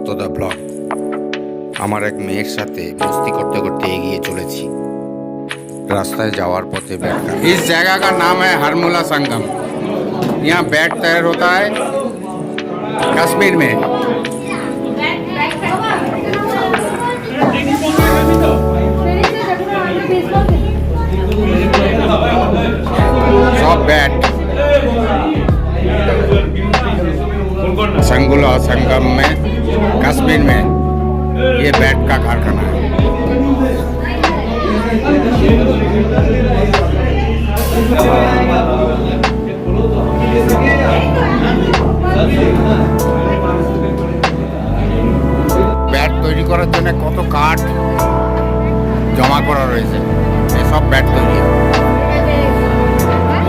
সত্যদা blog. আমার এক মেয়ের সাথে মস্তি করতে করতে এগিয়ে চলেছি। रास्ताয় যাওয়ার পথে बैठ इस जगह का नाम है हरमुला संगम। यहाँ बैट तैर होता है कश्मीर में। सब बैट संगुला संगम में कश्मीर में ये बैट का कारखाना है। ব্যাট তৈরি করার জন্য কত কাঠ জমা করা রয়েছে, সব ব্যাট তৈরি হয়।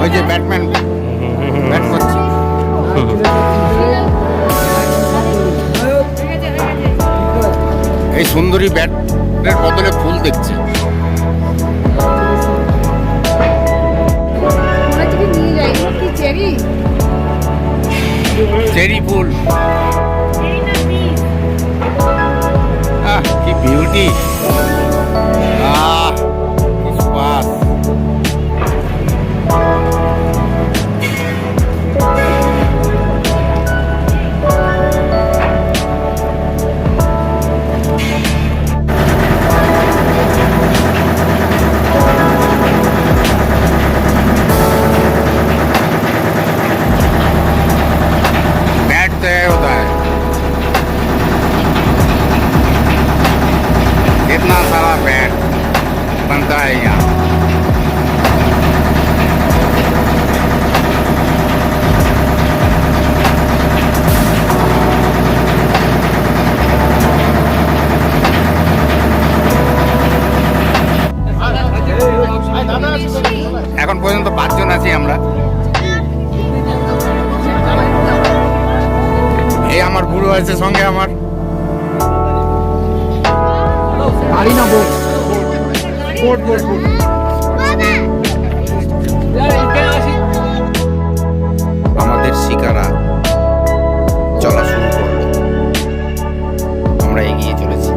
ওই যে ব্যাটম্যান ব্যাট করছে, এই সুন্দরী ব্যাটের বদলে ফুল দেখছে। চেরি ফুল, কি বিউটি! कितना सारा बैट बनता है यहाँ। এখন পর্যন্ত 5 জন আছি আমরা। এই আমার বুড়ো আছে সঙ্গে, আমার গাড়ি না বোট বোট বোট বোট। আমাদের শিকারা চলা শুরু করলো। আমরা এগিয়ে চলেছি।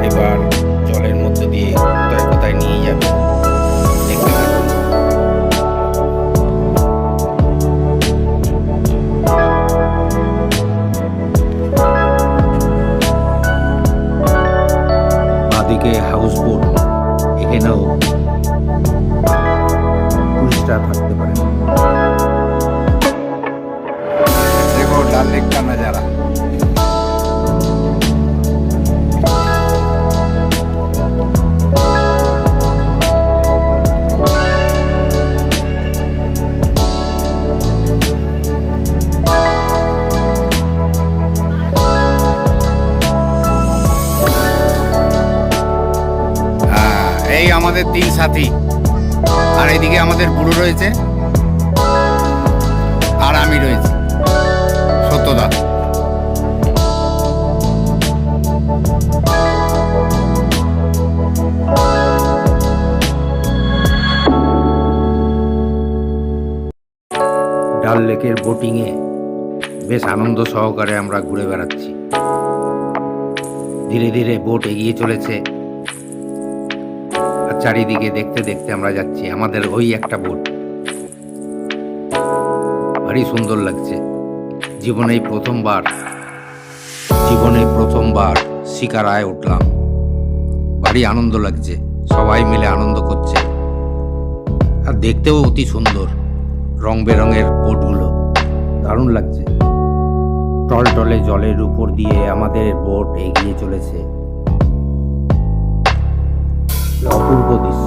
এবার জলের মধ্যে দিয়ে কোথায় কোথায় নিয়ে যাবে দেখতে পাবো। বাদিকে হাউস বোট, এখানেও টুরিস্টরা থাকতে পারে। देखो डाल लेक का नज़ारा। এই আমাদের 3 সাথী, আর এইদিকে আমাদের বুড়ো রয়েছে, আর আমি রয়েছি সত্যদা। ডাল লেকের বোটিংয়ে বেশ আনন্দ সহকারে আমরা ঘুরে বেড়াচ্ছি। ধীরে ধীরে বোট এগিয়ে চলেছে, আর চারিদিকে দেখতে দেখতে আমরা যাচ্ছি। আমাদের ওই একটা বোট, ভারী সুন্দর লাগছে। জীবনে প্রথমবার শিকারায় উঠলাম, ভারী আনন্দ লাগছে। সবাই মিলে আনন্দ করছে, আর দেখতেও অতি সুন্দর। রং বেরঙের বোটগুলো দারুণ লাগছে। টলটলে জলের উপর দিয়ে আমাদের বোট এগিয়ে চলেছে। অপূর্ব দৃশ্য।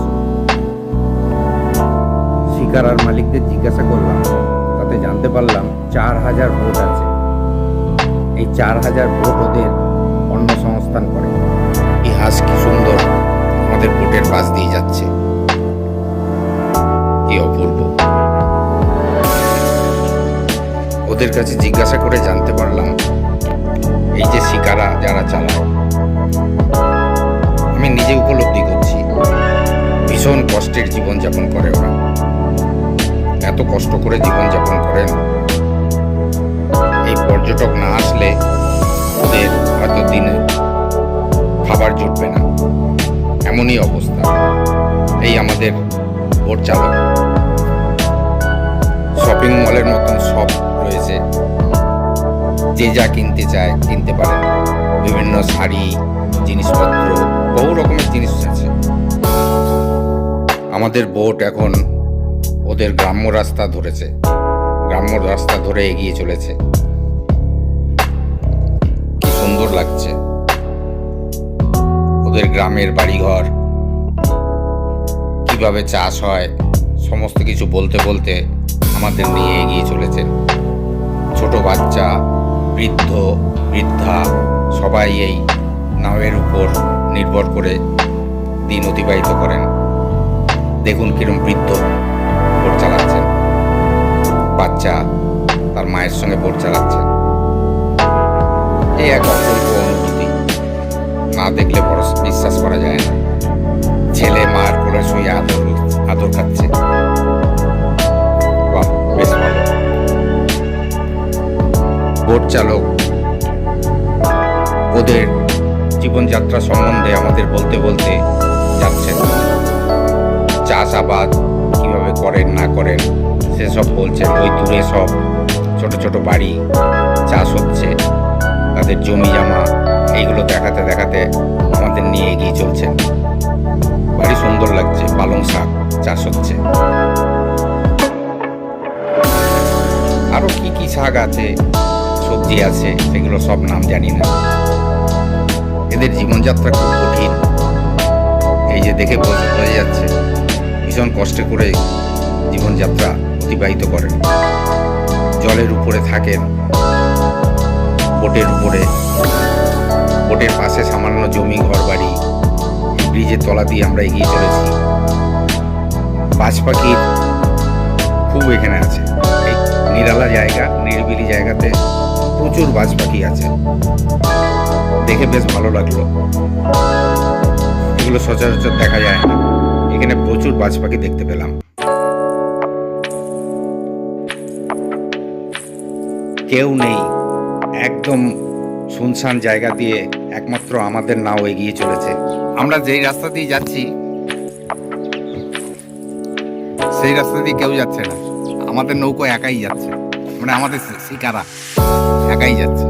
শিকারার মালিকদের জিজ্ঞাসা করলাম, তাতে জানতে পারলাম 4000 বোট আছে। এই 4000 বোট ওদের কর্মসংস্থান করে। ইতিহাস কি সুন্দর আমাদের বোটের পাশ দিয়ে যাচ্ছে, কি অপূর্ব। ওদের কাছে জিজ্ঞাসা করে জানতে পারলাম, এই যে শিকারা যারা চালায়, আমি নিজে উপলব্ধি করছি ভীষণ কষ্টের জীবনযাপন করে ওরা। এত কষ্ট করে জীবনযাপন করেন। এই পর্যটন পর্যটক না আসলে ওদের হয়তো দিনে খাবার জুটবে না, এমনই অবস্থা। এই আমাদের বোট চালক। শপিং মলের মতন সব রয়েছে, যে যা কিনতে চায় কিনতে পারে। বিভিন্ন শাড়ি, জিনিসপত্র, বহু রকমের জিনিস আছে। আমাদের বোট এখন ওদের গ্রাম্য রাস্তা ধরেছে, গ্রাম্য রাস্তা ধরে এগিয়ে চলেছে। কি সুন্দর লাগছে ওদের গ্রামের বাড়িঘর, কিভাবে চাষ হয়, সমস্ত কিছু বলতে বলতে আমাদের নিয়ে এগিয়ে চলেছেন। ছোট বাচ্চা, বৃদ্ধ, বৃদ্ধা সবাই এই নাওয়ের উপর নির্ভর করে দিন অতিবাহিত করেন। দেখুন কিরম বৃদ্ধ বোট চালাচ্ছেন, বাচ্চা তার মায়ের সঙ্গে বোট চালাচ্ছেন। এই এক অপূর্ব অনুভূতি, না দেখলে বড় বিশ্বাস করা যায় না। ছেলে মার কোলে শুয়ে আদর খাচ্ছে। বাহ, বেশ ভালো। বোট চালক ওদের জীবনযাত্রা সম্বন্ধে আমাদের বলতে বলতে যাচ্ছেন। চাষাবাদ কিভাবে করেন না করেন সেসব বলছেন। ওই দূরে সব ছোট ছোট বাড়ি, চাষ হচ্ছে, তাদের জমি জমা, এইগুলো দেখাতে দেখাতে আমাদের নিয়ে এগিয়ে চলছেন। ভারী সুন্দর লাগছে। পালং শাক চাষ হচ্ছে, আরো কি কি শাক আছে, সবজি আছে, সেগুলো সব নাম জানি না। এদের জীবনযাত্রা খুব কঠিন। এই যে দেখে বোঝা যাচ্ছে ভীষণ কষ্টে করে জীবনযাত্রা অতিবাহিত করেন। জলের উপরে থাকেন, বোটের উপরে, বোটের পাশে সামান্য জমি, ঘর বাড়ি, ব্রিজের তলা দিয়ে আমরা এগিয়ে চলেছি। বাজ পাখির খুব এখানে আছে। এই নিরালা জায়গা, নিরিবিলি জায়গাতে প্রচুর বাজ পাখি আছে, দেখে বেশ ভালো লাগলো। এগুলো সচরাচর দেখা যায় না, এখানে প্রচুর বাজ পাখি দেখতে পেলাম। কেউ নেই, একদম শুনশান জায়গা দিয়ে একমাত্র আমাদের নাও এগিয়ে চলেছে। আমরা যেই রাস্তা দিয়ে যাচ্ছি সেই রাস্তা দিয়ে কেউ যাচ্ছে না, আমাদের নৌকো একাই যাচ্ছে, মানে আমাদের শিকারা একাই যাচ্ছে।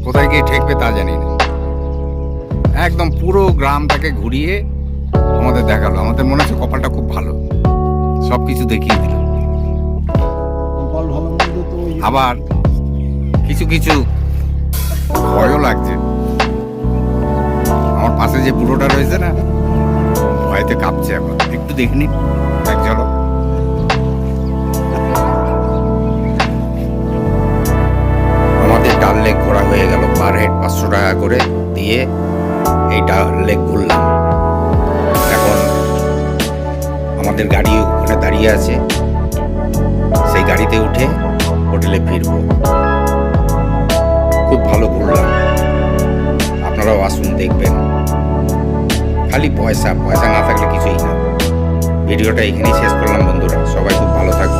কোথায় গিয়ে ঠেকবে তা জানি না। একদম পুরো গ্রামটাকে ঘুরিয়ে আমাদের দেখালো। আমাদের মনে হচ্ছে কপালটা খুব ভালো, সব কিছু দেখিয়ে দিল। আবার কিছু কিছু ভয়ও লাগছে। আমার পাশে যে বুড়োটা রয়েছে না, ভয়তে কাঁপছে। এখন একটু দেখিনি, এক চলো। আমাদের ডাল লেক ঘোরা হয়ে গেল। পার হেড 500 টাকা করে দিয়ে এই ডাল লেক ঘুরলাম। এখন আমাদের গাড়ি ওখানে দাঁড়িয়ে আছে, সেই গাড়িতে উঠে হোটেলে ফিরবো। খুব ভালো ঘুরলাম, আপনারাও আসুন, দেখবেন। খালি পয়সা না থাকলে কিছুই না। ভিডিওটা এখানেই শেষ করলাম বন্ধুরা। সবাই খুব ভালো থাকবে।